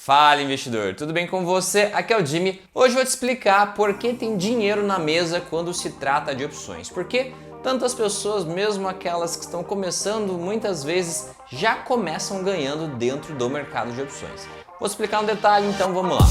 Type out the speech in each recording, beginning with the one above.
Fala, investidor! Tudo bem com você? Aqui é o Jimmy. Hoje eu vou te explicar por que tem dinheiro na mesa quando se trata de opções. Porque tantas pessoas, mesmo aquelas que estão começando, muitas vezes já começam ganhando dentro do mercado de opções. Vou explicar um detalhe, então vamos lá.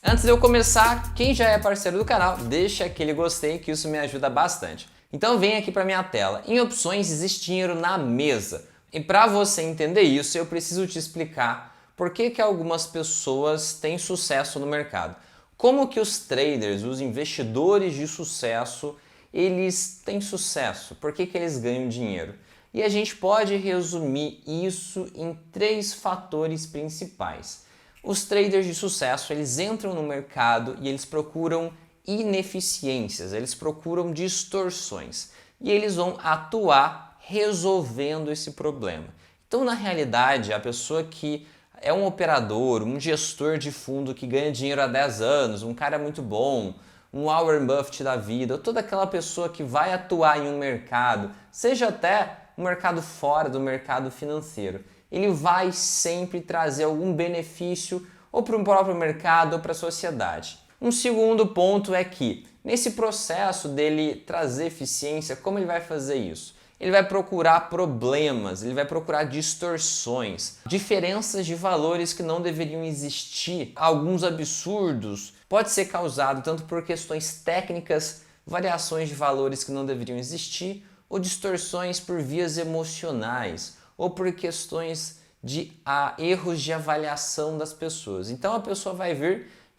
Antes de eu começar, quem já é parceiro do canal, deixa aquele gostei que isso me ajuda bastante. Então vem aqui para minha tela. Em opções existe dinheiro na mesa. E para você entender isso, eu preciso te explicar por que algumas pessoas têm sucesso no mercado. Como que os traders, os investidores de sucesso, eles têm sucesso? Por que eles ganham dinheiro? E a gente pode resumir isso em 3 fatores principais. Os traders de sucesso, eles entram no mercado e eles procuram ineficiências, eles procuram distorções e eles vão atuar resolvendo esse problema. Então, na realidade, a pessoa que é um operador, um gestor de fundo que ganha dinheiro há 10 anos, um cara muito bom, um Warren Buffett da vida, ou toda aquela pessoa que vai atuar em um mercado, seja até um mercado fora do mercado financeiro, ele vai sempre trazer algum benefício ou para o próprio mercado ou para a sociedade. Um segundo ponto é que, nesse processo dele trazer eficiência, como ele vai fazer isso? Ele vai procurar problemas, ele vai procurar distorções, diferenças de valores que não deveriam existir, alguns absurdos. Pode ser causado tanto por questões técnicas, variações de valores que não deveriam existir, ou distorções por vias emocionais, ou por questões de erros de avaliação das pessoas. Então a pessoa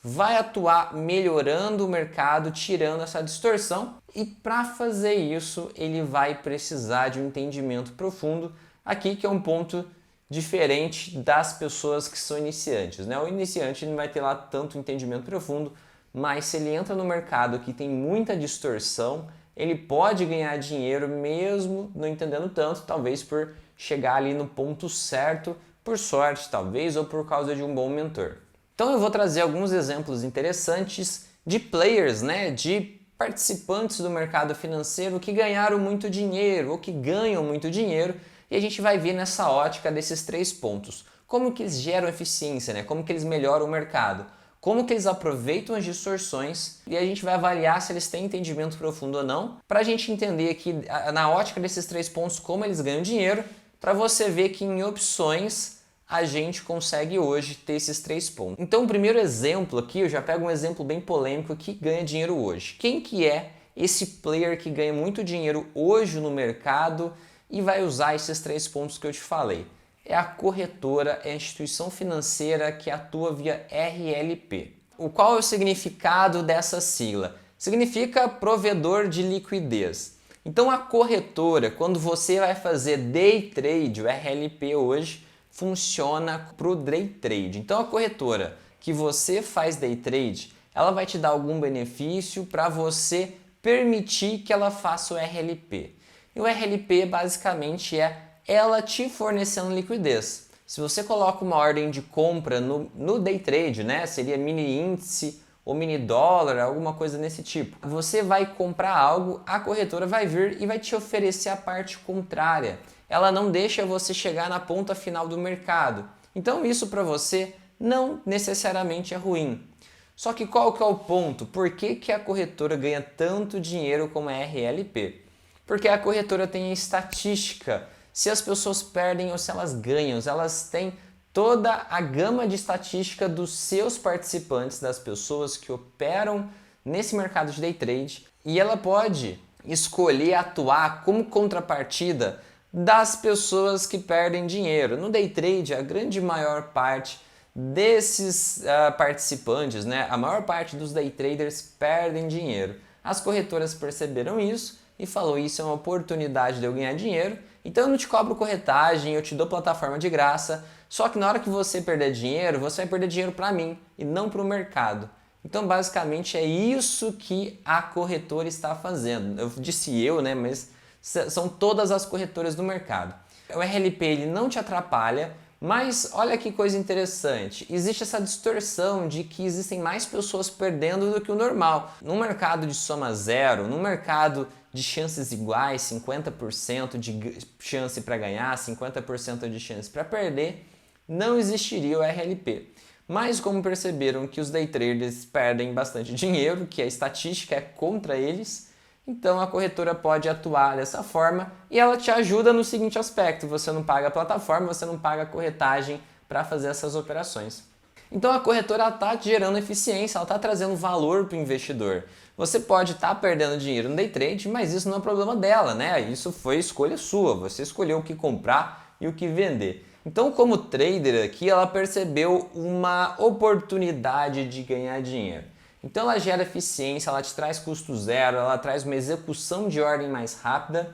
vai atuar melhorando o mercado, tirando essa distorção, e para fazer isso ele vai precisar de um entendimento profundo aqui, que é um ponto diferente das pessoas que são iniciantes, né? O iniciante não vai ter lá tanto entendimento profundo, mas se ele entra no mercado que tem muita distorção, ele pode ganhar dinheiro mesmo não entendendo tanto, talvez por chegar ali no ponto certo, por sorte talvez, ou por causa de um bom mentor. Então eu vou trazer alguns exemplos interessantes de players, né, de participantes do mercado financeiro que ganharam muito dinheiro ou que ganham muito dinheiro, e a gente vai ver nessa ótica desses 3 pontos. Como que eles geram eficiência, né? Como que eles melhoram o mercado, como que eles aproveitam as distorções, e a gente vai avaliar se eles têm entendimento profundo ou não, para a gente entender aqui na ótica desses 3 pontos como eles ganham dinheiro, para você ver que em opções a gente consegue hoje ter esses 3 pontos. Então o primeiro exemplo aqui, eu já pego um exemplo bem polêmico que ganha dinheiro hoje. Quem que é esse player que ganha muito dinheiro hoje no mercado e vai usar esses 3 pontos que eu te falei? É a corretora, é a instituição financeira que atua via RLP. Qual é o significado dessa sigla? Significa provedor de liquidez. Então a corretora, quando você vai fazer day trade, o RLP hoje, funciona para o day trade. Então a corretora que você faz day trade, ela vai te dar algum benefício para você permitir que ela faça o RLP. E o RLP basicamente é ela te fornecendo liquidez. Se você coloca uma ordem de compra no day trade, né, seria mini índice ou mini dólar, alguma coisa nesse tipo, você vai comprar algo, a corretora vai vir e vai te oferecer a parte contrária. Ela não deixa você chegar na ponta final do mercado. Então isso para você não necessariamente é ruim. Só que qual que é o ponto? Por que a corretora ganha tanto dinheiro como a RLP? Porque a corretora tem a estatística, se as pessoas perdem ou se elas ganham, elas têm toda a gama de estatística dos seus participantes, das pessoas que operam nesse mercado de day trade, e ela pode escolher atuar como contrapartida das pessoas que perdem dinheiro. No day trade, a grande maior parte desses participantes, né, a maior parte dos day traders perdem dinheiro. As corretoras perceberam isso e falou: isso é uma oportunidade de eu ganhar dinheiro, então eu não te cobro corretagem, eu te dou plataforma de graça, só que na hora que você perder dinheiro, você vai perder dinheiro para mim e não para o mercado. Então basicamente é isso que a corretora está fazendo. Eu disse eu, né, mas são todas as corretoras do mercado. O RLP ele não te atrapalha, mas olha que coisa interessante, existe essa distorção de que existem mais pessoas perdendo do que o normal. No mercado de soma zero, no mercado de chances iguais, 50% de chance para ganhar, 50% de chance para perder, não existiria o RLP. Mas como perceberam que os day traders perdem bastante dinheiro, que a estatística é contra eles, então a corretora pode atuar dessa forma e ela te ajuda no seguinte aspecto: você não paga a plataforma, você não paga a corretagem para fazer essas operações. Então a corretora está gerando eficiência, ela está trazendo valor para o investidor. Você pode estar perdendo dinheiro no day trade, mas isso não é problema dela, né? Isso foi escolha sua, você escolheu o que comprar e o que vender. Então, como trader aqui, ela percebeu uma oportunidade de ganhar dinheiro. Então ela gera eficiência, ela te traz custo zero, ela traz uma execução de ordem mais rápida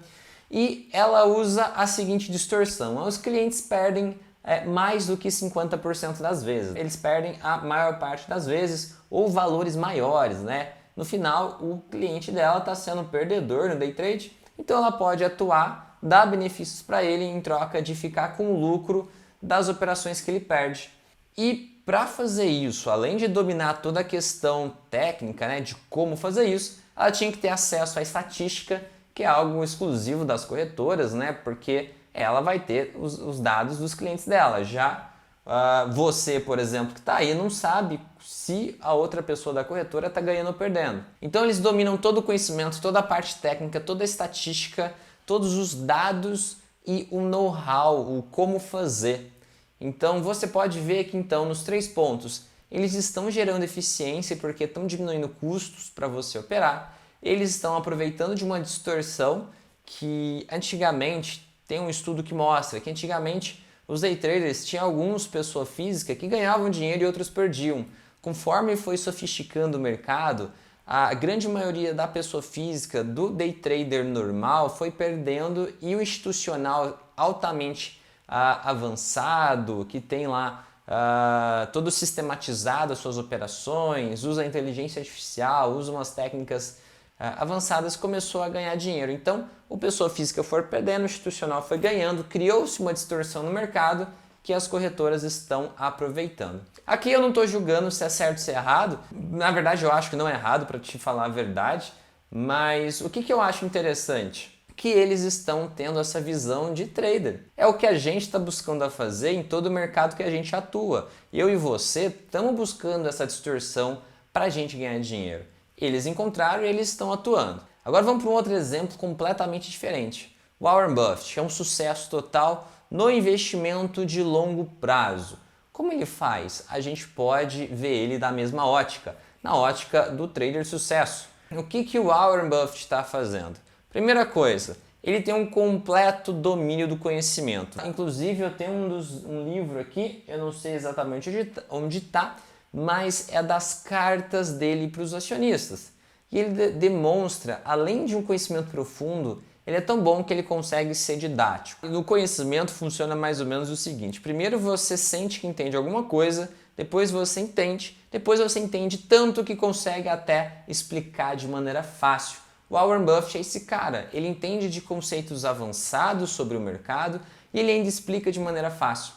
e ela usa a seguinte distorção: os clientes perdem mais do que 50% das vezes. Eles perdem a maior parte das vezes ou valores maiores, né? No final, o cliente dela está sendo um perdedor no day trade, então ela pode atuar, dar benefícios para ele em troca de ficar com o lucro das operações que ele perde. E para fazer isso, além de dominar toda a questão técnica, né, de como fazer isso, ela tinha que ter acesso à estatística, que é algo exclusivo das corretoras, né, porque ela vai ter os dados dos clientes dela. Já você, por exemplo, que está aí, não sabe se a outra pessoa da corretora está ganhando ou perdendo. Então eles dominam todo o conhecimento, toda a parte técnica, toda a estatística, todos os dados e o know-how, o como fazer. Então você pode ver que então nos 3 pontos eles estão gerando eficiência porque estão diminuindo custos para você operar, eles estão aproveitando de uma distorção que antigamente tem um estudo que mostra que antigamente os day traders tinham alguns pessoa física que ganhavam dinheiro e outros perdiam. Conforme foi sofisticando o mercado, a grande maioria da pessoa física, do day trader normal, foi perdendo e o institucional altamente avançado, que tem lá todo sistematizado as suas operações, usa a inteligência artificial, usa umas técnicas avançadas, começou a ganhar dinheiro. Então, o pessoa física foi perdendo, o institucional foi ganhando, criou-se uma distorção no mercado que as corretoras estão aproveitando. Aqui eu não estou julgando se é certo ou se é errado, na verdade eu acho que não é errado, para te falar a verdade, mas o que eu acho interessante? Que eles estão tendo essa visão de trader. É o que a gente está buscando a fazer em todo o mercado que a gente atua. Eu e você estamos buscando essa distorção para a gente ganhar dinheiro. Eles encontraram e eles estão atuando. Agora vamos para um outro exemplo completamente diferente. Warren Buffett é um sucesso total no investimento de longo prazo. Como ele faz? A gente pode ver ele da mesma ótica, na ótica do trader sucesso. O que o Warren Buffett está fazendo? Primeira coisa, ele tem um completo domínio do conhecimento. Inclusive eu tenho um livro aqui, eu não sei exatamente onde está, mas é das cartas dele para os acionistas. E ele demonstra, além de um conhecimento profundo, ele é tão bom que ele consegue ser didático. No conhecimento funciona mais ou menos o seguinte: primeiro você sente que entende alguma coisa, depois você entende tanto que consegue até explicar de maneira fácil. O Warren Buffett é esse cara, ele entende de conceitos avançados sobre o mercado e ele ainda explica de maneira fácil.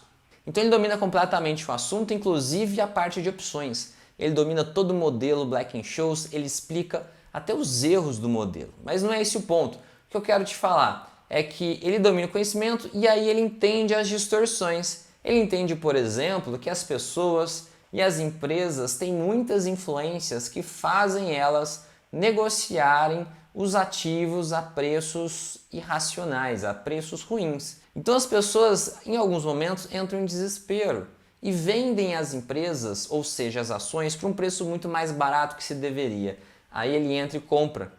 Então ele domina completamente o assunto, inclusive a parte de opções. Ele domina todo o modelo Black-Scholes, ele explica até os erros do modelo. Mas não é esse o ponto. O que eu quero te falar é que ele domina o conhecimento e aí ele entende as distorções. Ele entende, por exemplo, que as pessoas e as empresas têm muitas influências que fazem elas negociarem os ativos a preços irracionais, a preços ruins. Então as pessoas, em alguns momentos, entram em desespero e vendem as empresas, ou seja, as ações, por um preço muito mais barato que se deveria. Aí ele entra e compra.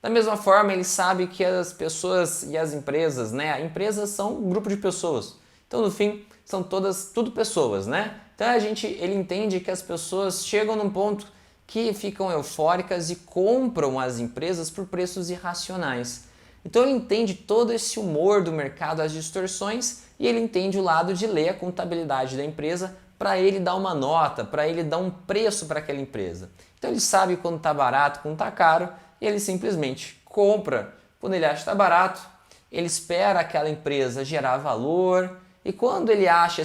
Da mesma forma, ele sabe que as pessoas e as empresas, né? Empresas são um grupo de pessoas. Então, no fim, são tudo pessoas, né? Então ele entende que as pessoas chegam num ponto que ficam eufóricas e compram as empresas por preços irracionais. Então ele entende todo esse humor do mercado, as distorções, e ele entende o lado de ler a contabilidade da empresa para ele dar uma nota, para ele dar um preço para aquela empresa. Então ele sabe quando está barato, quando está caro, e ele simplesmente compra quando ele acha que está barato, ele espera aquela empresa gerar valor, e quando ele acha,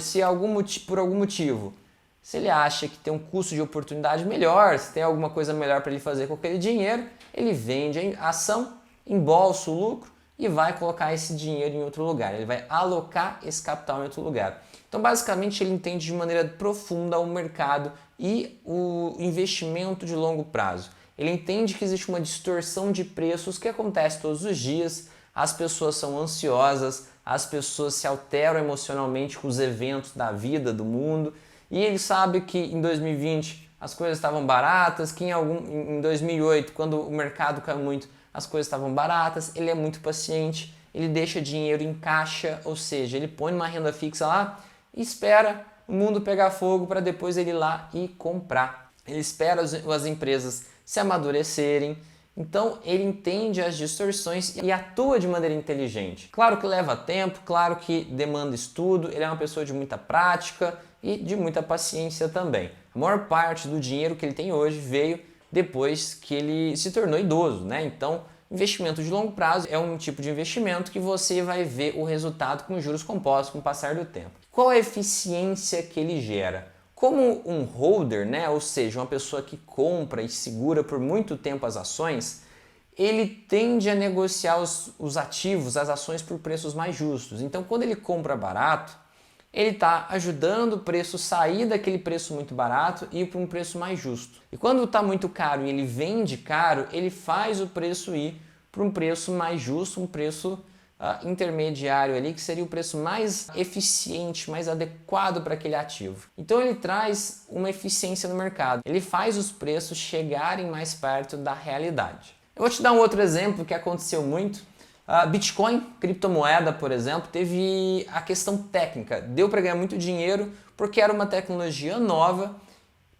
por algum motivo, se ele acha que tem um custo de oportunidade melhor, se tem alguma coisa melhor para ele fazer com aquele dinheiro, ele vende a ação, embolsa o lucro e vai colocar esse dinheiro em outro lugar. Ele vai alocar esse capital em outro lugar. Então, basicamente, ele entende de maneira profunda o mercado e o investimento de longo prazo. Ele entende que existe uma distorção de preços que acontece todos os dias, as pessoas são ansiosas, as pessoas se alteram emocionalmente com os eventos da vida, do mundo, e ele sabe que em 2020 as coisas estavam baratas, que em 2008, quando o mercado caiu muito, as coisas estavam baratas. Ele é muito paciente, ele deixa dinheiro em caixa, ou seja, ele põe uma renda fixa lá e espera o mundo pegar fogo para depois ele ir lá e comprar. Ele espera as empresas se amadurecerem. Então ele entende as distorções e atua de maneira inteligente. Claro que leva tempo, claro que demanda estudo, ele é uma pessoa de muita prática e de muita paciência também. A maior parte do dinheiro que ele tem hoje veio depois que ele se tornou idoso, né? Então, investimento de longo prazo é um tipo de investimento que você vai ver o resultado com juros compostos com o passar do tempo. Qual a eficiência que ele gera? Como um holder, né, ou seja, uma pessoa que compra e segura por muito tempo as ações, ele tende a negociar os ativos, as ações por preços mais justos. Então, quando ele compra barato, ele está ajudando o preço sair daquele preço muito barato e ir para um preço mais justo. E quando está muito caro e ele vende caro, ele faz o preço ir para um preço mais justo, um preço intermediário ali, que seria o preço mais eficiente, mais adequado para aquele ativo. Então ele traz uma eficiência no mercado, ele faz os preços chegarem mais perto da realidade. Eu vou te dar um outro exemplo que aconteceu muito. Bitcoin, criptomoeda, por exemplo, teve a questão técnica, deu para ganhar muito dinheiro porque era uma tecnologia nova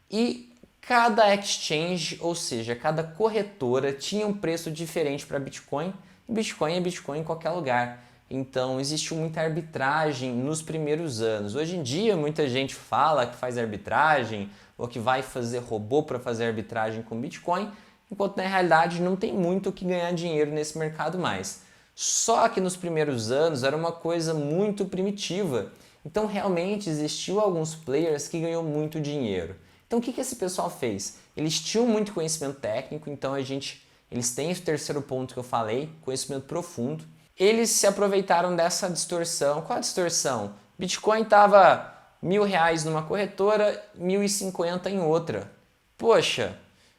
e cada exchange, ou seja, cada corretora tinha um preço diferente para Bitcoin. Bitcoin é Bitcoin em qualquer lugar. Então existiu muita arbitragem nos primeiros anos. Hoje em dia muita gente fala que faz arbitragem ou que vai fazer robô para fazer arbitragem com Bitcoin, enquanto na realidade não tem muito o que ganhar dinheiro nesse mercado mais. Só que nos primeiros anos era uma coisa muito primitiva. Então realmente existiu alguns players que ganhou muito dinheiro. Então o que esse pessoal fez? Eles tinham muito conhecimento técnico, então eles têm esse terceiro ponto que eu falei, conhecimento profundo. Eles se aproveitaram dessa distorção. Qual a distorção? Bitcoin estava R$1.000 numa corretora, 1.050 em outra. Poxa,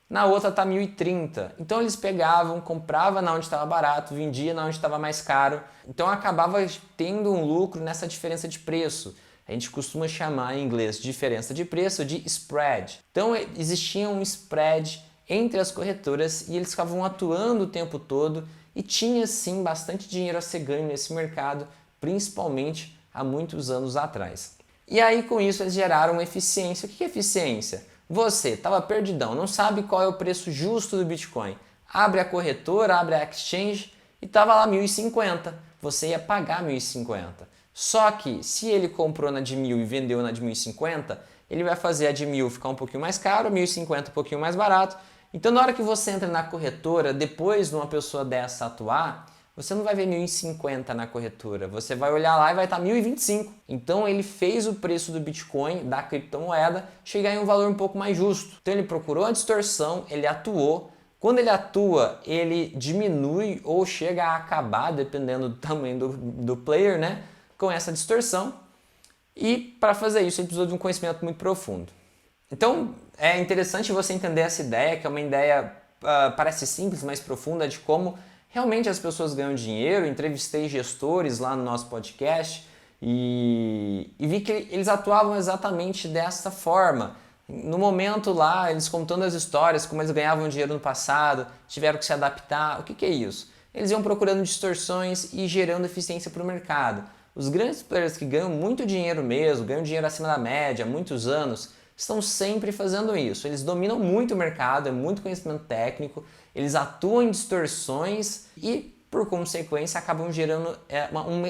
na outra está 1.030. Então eles pegavam, compravam na onde estava barato, vendia na onde estava mais caro. Então acabava tendo um lucro nessa diferença de preço. A gente costuma chamar em inglês diferença de preço de spread. Então existia um spread entre as corretoras e eles ficavam atuando o tempo todo e tinha sim bastante dinheiro a ser ganho nesse mercado, principalmente há muitos anos atrás. E aí com isso eles geraram eficiência. O que é eficiência? Você estava perdidão, não sabe qual é o preço justo do Bitcoin. Abre a corretora, abre a exchange e estava lá 1.050. Você ia pagar 1.050. Só que se ele comprou na de 1.000 e vendeu na de 1.050, ele vai fazer a de 1.000 ficar um pouquinho mais caro, 1.050 um pouquinho mais barato. Então na hora que você entra na corretora, depois de uma pessoa dessa atuar, você não vai ver 1.050 na corretora, você vai olhar lá e vai estar 1.025. Então ele fez o preço do Bitcoin, da criptomoeda, chegar em um valor um pouco mais justo. Então ele procurou a distorção, ele atuou. Quando ele atua, ele diminui ou chega a acabar, dependendo do tamanho do player, né, com essa distorção. E para fazer isso ele precisou de um conhecimento muito profundo. Então é interessante você entender essa ideia, que é uma ideia, parece simples, mas profunda, de como realmente as pessoas ganham dinheiro. Entrevistei gestores lá no nosso podcast e vi que eles atuavam exatamente dessa forma. No momento lá, eles contando as histórias, como eles ganhavam dinheiro no passado, tiveram que se adaptar. O que é isso? Eles iam procurando distorções e gerando eficiência para o mercado. Os grandes players que ganham muito dinheiro mesmo, ganham dinheiro acima da média há muitos anos, estão sempre fazendo isso. Eles dominam muito o mercado, é muito conhecimento técnico, eles atuam em distorções e, por consequência, acabam gerando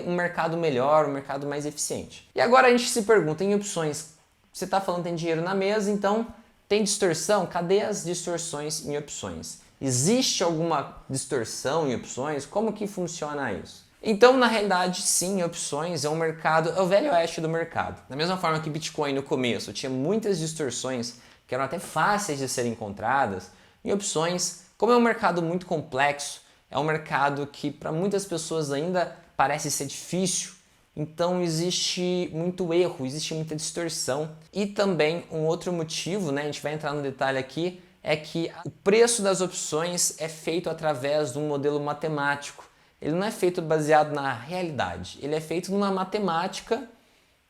um mercado melhor, um mercado mais eficiente. E agora a gente se pergunta, em opções, você está falando que tem dinheiro na mesa, então tem distorção? Cadê as distorções em opções? Existe alguma distorção em opções? Como que funciona isso? Então, na realidade, sim, opções é um mercado, é o velho oeste do mercado. Da mesma forma que Bitcoin no começo tinha muitas distorções que eram até fáceis de serem encontradas, em opções, como é um mercado muito complexo, é um mercado que para muitas pessoas ainda parece ser difícil, Então existe muito erro, existe muita distorção. E também um outro motivo, né, a gente vai entrar no detalhe aqui, é que o preço das opções é feito através de um modelo matemático. Ele não é feito baseado na realidade, ele é feito numa matemática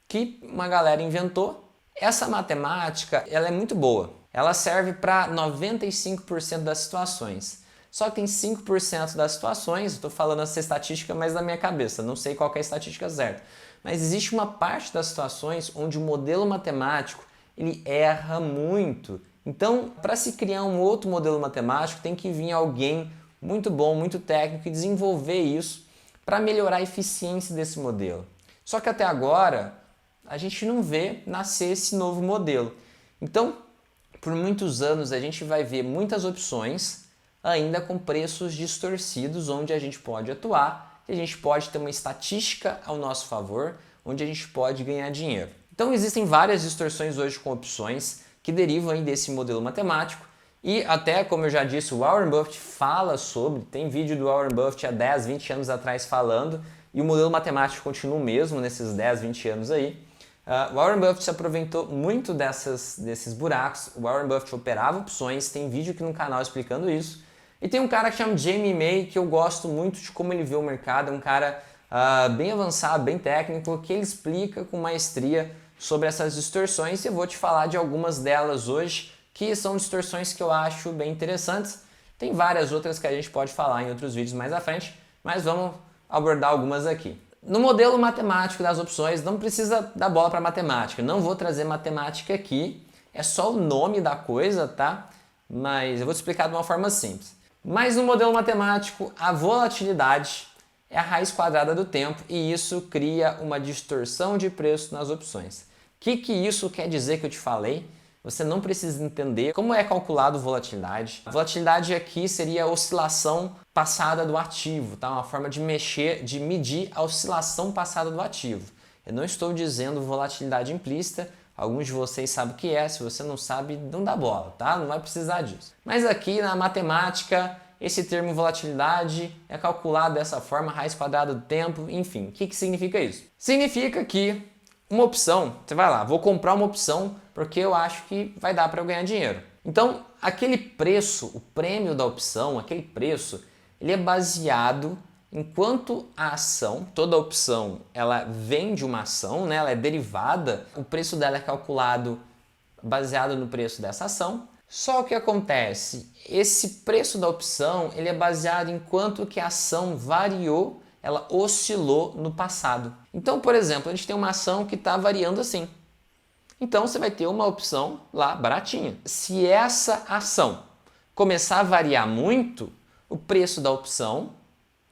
que uma galera inventou. Essa matemática, ela é muito boa. Ela serve para 95% das situações. Só que tem 5% das situações, estou falando essa estatística, mas na minha cabeça, não sei qual que é a estatística certa. Mas existe uma parte das situações onde o modelo matemático, ele erra muito. Então, para se criar um outro modelo matemático, tem que vir alguém muito bom, muito técnico e desenvolver isso para melhorar a eficiência desse modelo. Só que até agora, a gente não vê nascer esse novo modelo. Então, por muitos anos, a gente vai ver muitas opções ainda com preços distorcidos, onde a gente pode atuar, e a gente pode ter uma estatística ao nosso favor, onde a gente pode ganhar dinheiro. Então, existem várias distorções hoje com opções que derivam aí desse modelo matemático, e até, como eu já disse, o Warren Buffett fala sobre, tem vídeo do Warren Buffett há 10, 20 anos atrás falando, e o modelo matemático continua o mesmo nesses 10, 20 anos aí. O Warren Buffett se aproveitou muito desses buracos. O Warren Buffett operava opções, tem vídeo aqui no canal explicando isso. E tem um cara que chama Jamie May, que eu gosto muito de como ele vê o mercado, é um cara bem avançado, bem técnico, que ele explica com maestria sobre essas distorções, e eu vou te falar de algumas delas hoje, que são distorções que eu acho bem interessantes. Tem várias outras que a gente pode falar em outros vídeos mais à frente, mas vamos abordar algumas aqui. No modelo matemático das opções, não precisa dar bola para matemática, não vou trazer matemática aqui, é só o nome da coisa, tá? Mas eu vou te explicar de uma forma simples. Mas no modelo matemático, a volatilidade é a raiz quadrada do tempo e isso cria uma distorção de preço nas opções. O que isso quer dizer que eu te falei? Você não precisa entender como é calculado volatilidade. A volatilidade aqui seria a oscilação passada do ativo, tá? Uma forma de medir a oscilação passada do ativo. Eu não estou dizendo volatilidade implícita, alguns de vocês sabem o que é, se você não sabe, não dá bola, tá? Não vai precisar disso. Mas aqui na matemática, esse termo volatilidade é calculado dessa forma, raiz quadrada do tempo, enfim. O que significa isso? Significa que uma opção, você vai lá, vou comprar uma opção porque eu acho que vai dar para eu ganhar dinheiro. Então, aquele preço, o prêmio da opção, aquele preço, ele é baseado em quanto a ação, toda opção, ela vem de uma ação, né? Ela é derivada, o preço dela é calculado baseado no preço dessa ação. Só o que acontece, esse preço da opção, ele é baseado em quanto que a ação variou, ela oscilou no passado. Então, por exemplo, a gente tem uma ação que está variando assim. Então, você vai ter uma opção lá baratinha. Se essa ação começar a variar muito, o preço da opção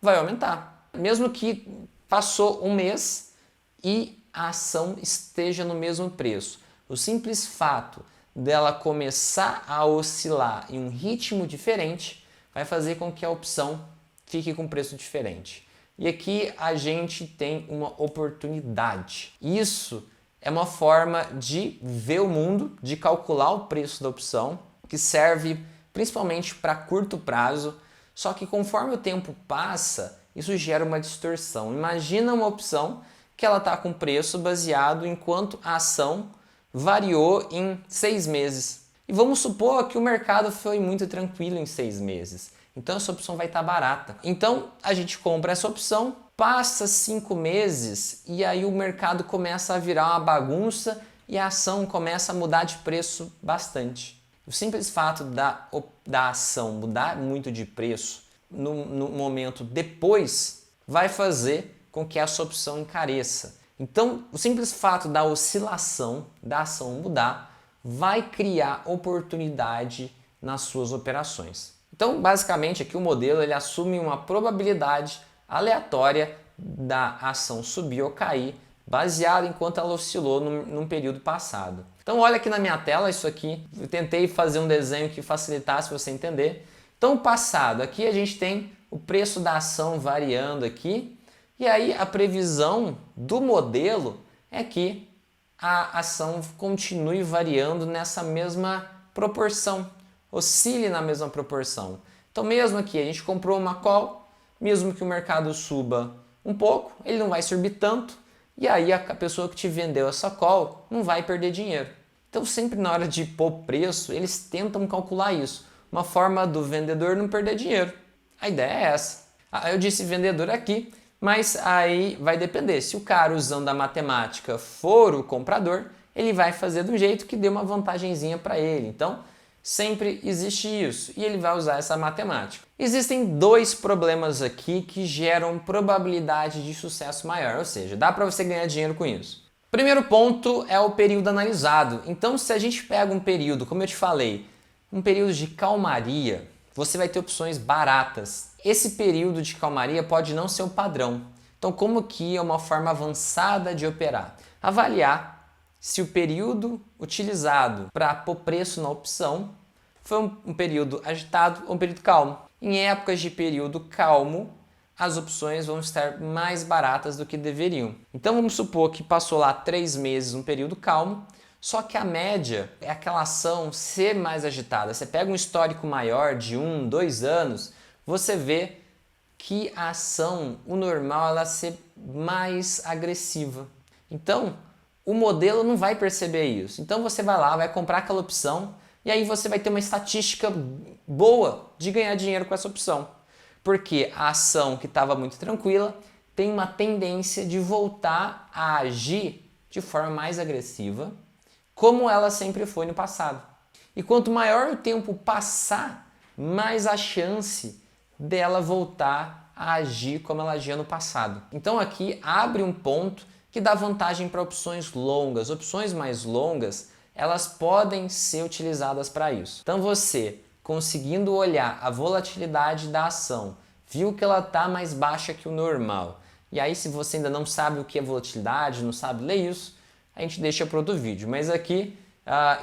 vai aumentar. Mesmo que passou um mês e a ação esteja no mesmo preço. O simples fato dela começar a oscilar em um ritmo diferente vai fazer com que a opção fique com preço diferente. E aqui a gente tem uma oportunidade. Isso é uma forma de ver o mundo, de calcular o preço da opção, que serve principalmente para curto prazo, só que conforme o tempo passa, isso gera uma distorção. Imagina uma opção que ela está com preço baseado em quanto a ação variou em 6 meses. E vamos supor que o mercado foi muito tranquilo em 6 meses. Então essa opção vai estar barata. Então a gente compra essa opção, passa 5 meses e aí o mercado começa a virar uma bagunça e a ação começa a mudar de preço bastante. O simples fato da ação mudar muito de preço no momento depois vai fazer com que essa opção encareça. Então, o simples fato da oscilação da ação mudar vai criar oportunidade nas suas operações. Então, basicamente, aqui o modelo ele assume uma probabilidade aleatória da ação subir ou cair, baseado em quanto ela oscilou num período passado. Então, olha aqui na minha tela isso aqui. Eu tentei fazer um desenho que facilitasse você entender. Então, passado, aqui a gente tem o preço da ação variando aqui. E aí, a previsão do modelo é que a ação continue variando nessa mesma proporção, oscile na mesma proporção. Então, mesmo aqui, a gente comprou uma call, mesmo que o mercado suba um pouco, ele não vai subir tanto, e aí a pessoa que te vendeu essa call não vai perder dinheiro. Então sempre na hora de pôr preço, eles tentam calcular isso. Uma forma do vendedor não perder dinheiro. A ideia é essa. Eu disse vendedor aqui, mas aí vai depender. Se o cara usando a matemática for o comprador, ele vai fazer do jeito que dê uma vantagenzinha para ele. Então, sempre existe isso e ele vai usar essa matemática. Existem dois problemas aqui que geram probabilidade de sucesso maior, ou seja, dá para você ganhar dinheiro com isso. Primeiro ponto é o período analisado. Então, se a gente pega um período, como eu te falei, um período de calmaria, você vai ter opções baratas. Esse período de calmaria pode não ser o padrão. Então, como que é uma forma avançada de operar? Avaliar se o período utilizado para pôr preço na opção foi um período agitado ou um período calmo. Em épocas de período calmo, as opções vão estar mais baratas do que deveriam. Então vamos supor que passou lá 3 meses um período calmo, só que a média é aquela ação ser mais agitada. Você pega um histórico maior de 1, 2 anos, você vê que a ação, o normal, ela ser mais agressiva. Então, o modelo não vai perceber isso. Então você vai lá, vai comprar aquela opção e aí você vai ter uma estatística boa de ganhar dinheiro com essa opção. Porque a ação que estava muito tranquila tem uma tendência de voltar a agir de forma mais agressiva, como ela sempre foi no passado. E quanto maior o tempo passar, mais a chance dela voltar a agir como ela agia no passado. Então aqui abre um ponto que dá vantagem para opções longas. Opções mais longas, elas podem ser utilizadas para isso. Então você, conseguindo olhar a volatilidade da ação, viu que ela está mais baixa que o normal. E aí se você ainda não sabe o que é volatilidade, não sabe ler isso, a gente deixa para outro vídeo. Mas aqui,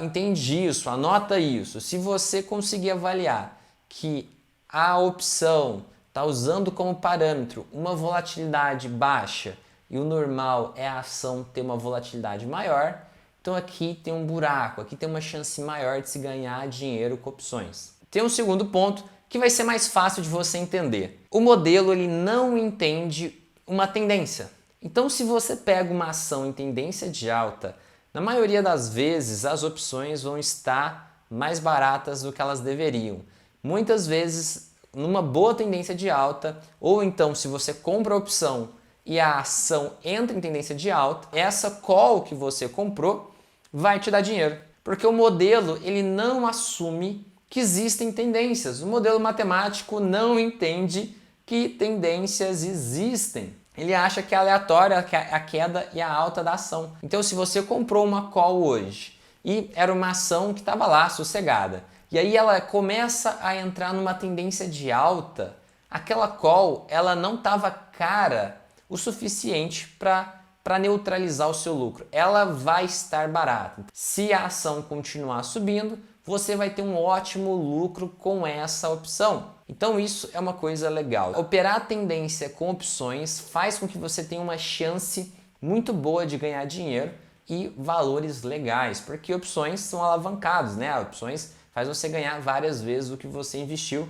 entende isso, anota isso. Se você conseguir avaliar que a opção está usando como parâmetro uma volatilidade baixa, e o normal é a ação ter uma volatilidade maior, então aqui tem um buraco, aqui tem uma chance maior de se ganhar dinheiro com opções. Tem um segundo ponto que vai ser mais fácil de você entender. O modelo ele não entende uma tendência. Então se você pega uma ação em tendência de alta, na maioria das vezes as opções vão estar mais baratas do que elas deveriam. Muitas vezes numa boa tendência de alta, ou então se você compra a opção e a ação entra em tendência de alta, essa call que você comprou vai te dar dinheiro. Porque o modelo ele não assume que existem tendências. O modelo matemático não entende que tendências existem. Ele acha que é aleatória a queda e a alta da ação. Então se você comprou uma call hoje e era uma ação que estava lá sossegada, e aí ela começa a entrar numa tendência de alta, aquela call ela não estava cara o suficiente para neutralizar o seu lucro. Ela vai estar barata. Se a ação continuar subindo, você vai ter um ótimo lucro com essa opção. Então isso é uma coisa legal. Operar a tendência com opções faz com que você tenha uma chance muito boa de ganhar dinheiro e valores legais, porque opções são alavancados, né? Opções faz você ganhar várias vezes o que você investiu,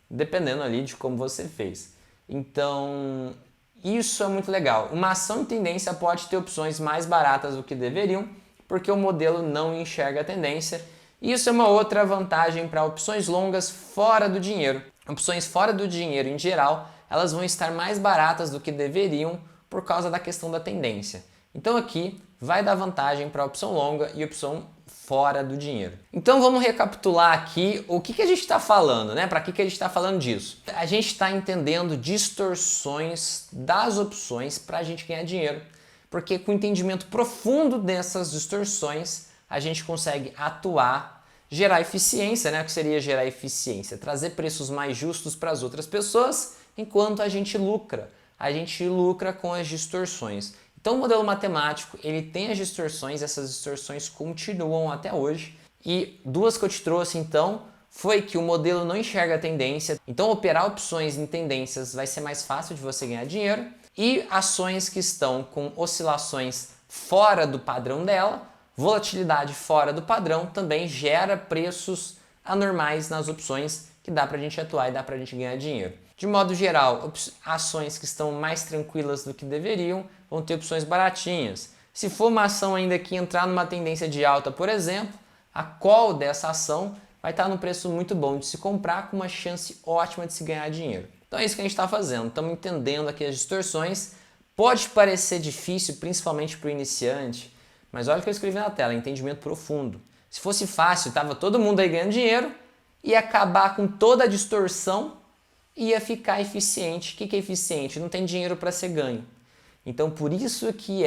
dependendo ali de como você fez. Então isso é muito legal. Uma ação em tendência pode ter opções mais baratas do que deveriam, porque o modelo não enxerga a tendência. Isso é uma outra vantagem para opções longas fora do dinheiro. Opções fora do dinheiro, em geral, elas vão estar mais baratas do que deveriam por causa da questão da tendência. Então aqui vai dar vantagem para a opção longa e opção fora do dinheiro. Então vamos recapitular aqui o que a gente está falando, né? Para que a gente está falando disso? A gente está entendendo distorções das opções para a gente ganhar dinheiro, porque com o entendimento profundo dessas distorções a gente consegue atuar, gerar eficiência, né? O que seria gerar eficiência? Trazer preços mais justos para as outras pessoas, enquanto a gente lucra. A gente lucra com as distorções. Então o modelo matemático ele tem as distorções, essas distorções continuam até hoje. E duas que eu te trouxe então foi que o modelo não enxerga a tendência, então operar opções em tendências vai ser mais fácil de você ganhar dinheiro, e ações que estão com oscilações fora do padrão dela, volatilidade fora do padrão, também gera preços anormais nas opções que dá pra gente atuar e dá pra gente ganhar dinheiro. De modo geral, ações que estão mais tranquilas do que deveriam vão ter opções baratinhas. Se for uma ação ainda que entrar numa tendência de alta, por exemplo, a call dessa ação vai estar num preço muito bom de se comprar, com uma chance ótima de se ganhar dinheiro. Então é isso que a gente está fazendo, estamos entendendo aqui as distorções. Pode parecer difícil, principalmente para o iniciante, mas olha o que eu escrevi na tela, entendimento profundo. Se fosse fácil, estava todo mundo aí ganhando dinheiro, ia acabar com toda a distorção e ia ficar eficiente. O que é eficiente? Não tem dinheiro para ser ganho. Então por isso que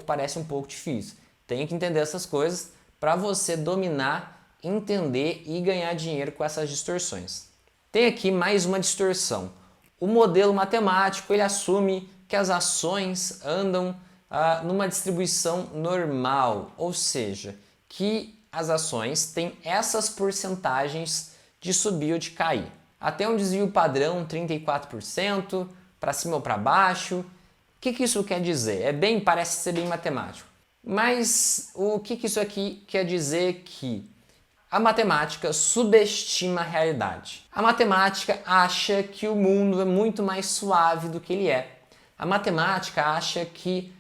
parece um pouco difícil. Tem que entender essas coisas para você dominar, entender e ganhar dinheiro com essas distorções. Tem aqui mais uma distorção. O modelo matemático ele assume que as ações andam numa distribuição normal, ou seja, que as ações têm essas porcentagens de subir ou de cair. Até um desvio padrão 34%, para cima ou para baixo. O que isso quer dizer? Parece ser bem matemático. Mas o que isso aqui quer dizer? Que a matemática subestima a realidade. A matemática acha que o mundo é muito mais suave do que ele é. A matemática acha que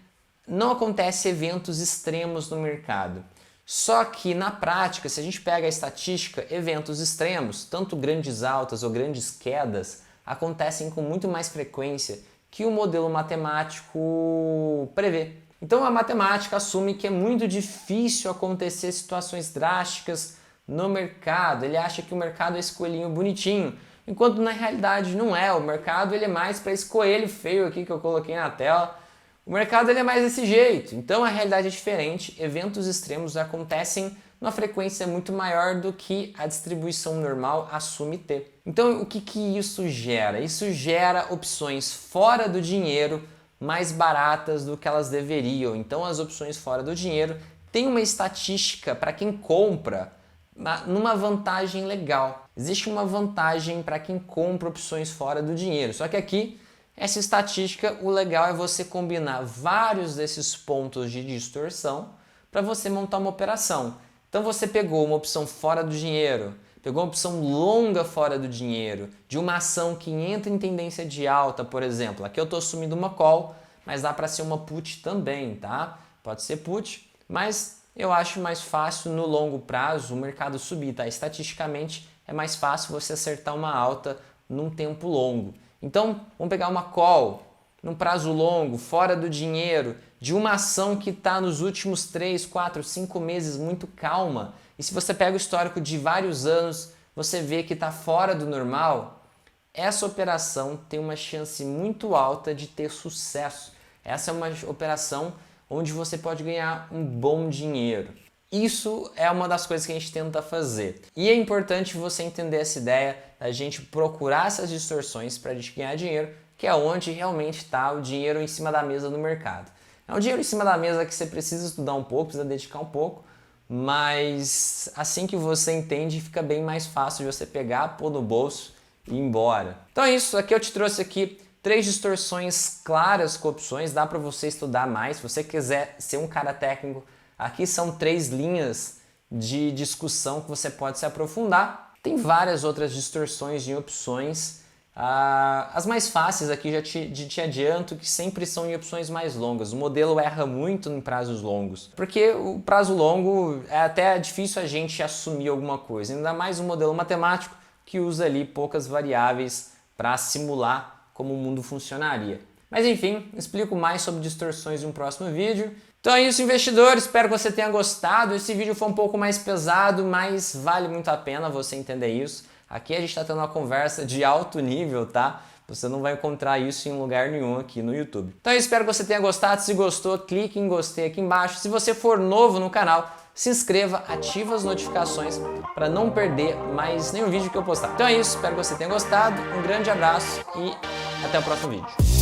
não acontecem eventos extremos no mercado. Só que na prática, se a gente pega a estatística, eventos extremos, tanto grandes altas ou grandes quedas, acontecem com muito mais frequência que o modelo matemático prevê. Então a matemática assume que é muito difícil acontecer situações drásticas no mercado. Ele acha que o mercado é esse coelhinho bonitinho, enquanto na realidade não é. O mercado ele é mais para esse coelho feio aqui que eu coloquei na tela. O mercado ele é mais desse jeito. Então a realidade é diferente. Eventos extremos acontecem numa frequência muito maior do que a distribuição normal assume ter. Então o que isso gera? Isso gera opções fora do dinheiro mais baratas do que elas deveriam. Então as opções fora do dinheiro têm uma estatística para quem compra numa vantagem legal. Existe uma vantagem para quem compra opções fora do dinheiro. Só que aqui, essa estatística, o legal é você combinar vários desses pontos de distorção para você montar uma operação. Então você pegou uma opção fora do dinheiro, pegou uma opção longa fora do dinheiro, de uma ação que entra em tendência de alta, por exemplo. Aqui eu estou assumindo uma call, mas dá para ser uma put também, tá? Pode ser put, mas eu acho mais fácil no longo prazo o mercado subir, tá? Estatisticamente é mais fácil você acertar uma alta num tempo longo. Então, vamos pegar uma call num prazo longo, fora do dinheiro, de uma ação que está nos últimos 3, 4, 5 meses muito calma. E se você pega o histórico de vários anos, você vê que está fora do normal, essa operação tem uma chance muito alta de ter sucesso. Essa é uma operação onde você pode ganhar um bom dinheiro. Isso é uma das coisas que a gente tenta fazer. E é importante você entender essa ideia da gente procurar essas distorções para a gente ganhar dinheiro, que é onde realmente está o dinheiro em cima da mesa no mercado. É um dinheiro em cima da mesa que você precisa estudar um pouco, precisa dedicar um pouco, mas assim que você entende, fica bem mais fácil de você pegar, pôr no bolso e ir embora. Então é isso, aqui eu te trouxe aqui 3 distorções claras com opções, dá para você estudar mais. Se você quiser ser um cara técnico, aqui são 3 linhas de discussão que você pode se aprofundar. Tem várias outras distorções em opções. As mais fáceis aqui já te adianto que sempre são em opções mais longas. O modelo erra muito em prazos longos, porque o prazo longo é até difícil a gente assumir alguma coisa, ainda mais um modelo matemático que usa ali poucas variáveis para simular como o mundo funcionaria. Mas enfim, explico mais sobre distorções em um próximo vídeo. Então é isso, investidor, espero que você tenha gostado. Esse vídeo foi um pouco mais pesado, mas vale muito a pena você entender isso. Aqui a gente está tendo uma conversa de alto nível, tá? Você não vai encontrar isso em lugar nenhum aqui no YouTube. Então eu espero que você tenha gostado. Se gostou, clique em gostei aqui embaixo. Se você for novo no canal, se inscreva, ativa as notificações para não perder mais nenhum vídeo que eu postar. Então é isso, espero que você tenha gostado. Um grande abraço e até o próximo vídeo.